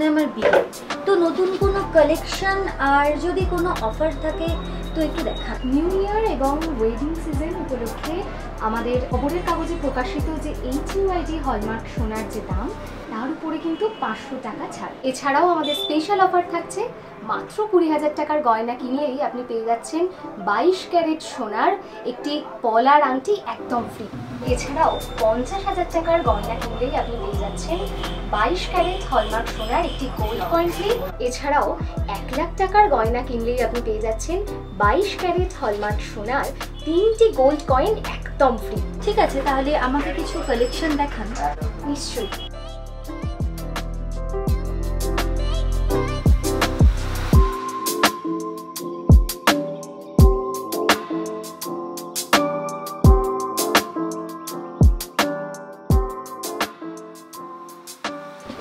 সামনে আমার বিয়ে, তো নতুন কোনো কালেকশন আর যদি কোনো অফার থাকে তো একটু দেখা। নিউ ইয়ার এবং ওয়েডিং সিজন উপলক্ষে আমাদের খবরের কাগজে প্রকাশিত যে HUID হলমার্ক সোনার যে দাম, তার উপরে কিন্তু 500 টাকা ছাড়। এছাড়াও আমাদের স্পেশাল অফার থাকছে, মাত্র 20,000 টাকার গয়না কিনলেই আপনি পেয়ে যাচ্ছেন 22 ক্যারেট সোনার একটি পলার আংটি একদম ফ্রি। এছাড়াও 50,000 টাকার গয়না কিনলেই আপনি পেয়ে যাচ্ছেন 22 ক্যারেট হলমার্ক সোনার একটি গোল্ড কয়েন ফ্রি। এছাড়াও 1 লাখ টাকার গয়না কিনলেই আপনি পেয়ে যাচ্ছেন 22 ক্যারেট হলমার্ক সোনার 3টি গোল্ড কয়েন একদম ফ্রি। ঠিক আছে, তাহলে আমাকে কিছু কালেকশন দেখান। নিশ্চয়ই।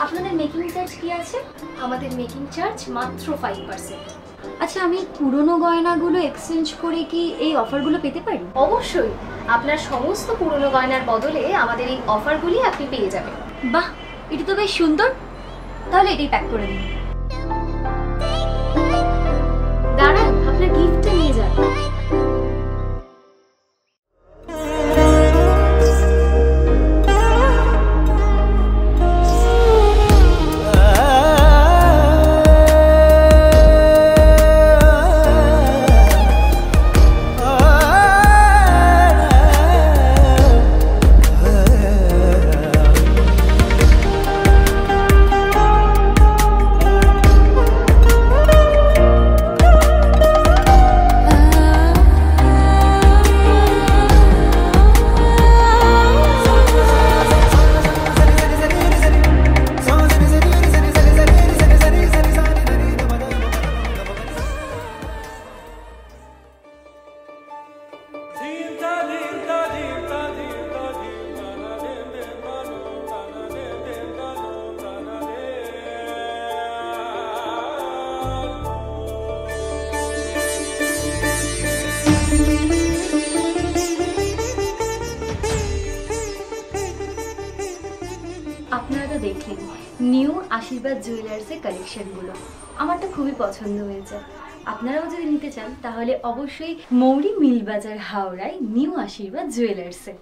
আপনাদের মেকিং চার্জ কি আছে? আমাদের মেকিং চার্জ মাত্র 5%। আচ্ছা, আমি পুরনো গয়নাগুলো এক্সচেঞ্জ করে কি এই অফারগুলো পেতে পারি? অবশ্যই, আপনার সমস্ত পুরনো গয়নার বদলে আমাদের এই অফারগুলি আপনি পেয়ে যাবেন। বাহ, এটা তো বেশ সুন্দর, তাহলে এটাই প্যাক করে দিন। দাঁড়ান, আপনার গিফটটা নিয়ে যান। আপনারা তো দেখলেন নিউ আশীর্বাদ জুয়েলার্সের কালেকশনগুলো, আমার তো খুবই পছন্দ হয়েছে। আপনারাও যদি নিতে চান তাহলে অবশ্যই মৌরি মিল বাজার হাওড়ায় নিউ আশীর্বাদ জুয়েলার্সে।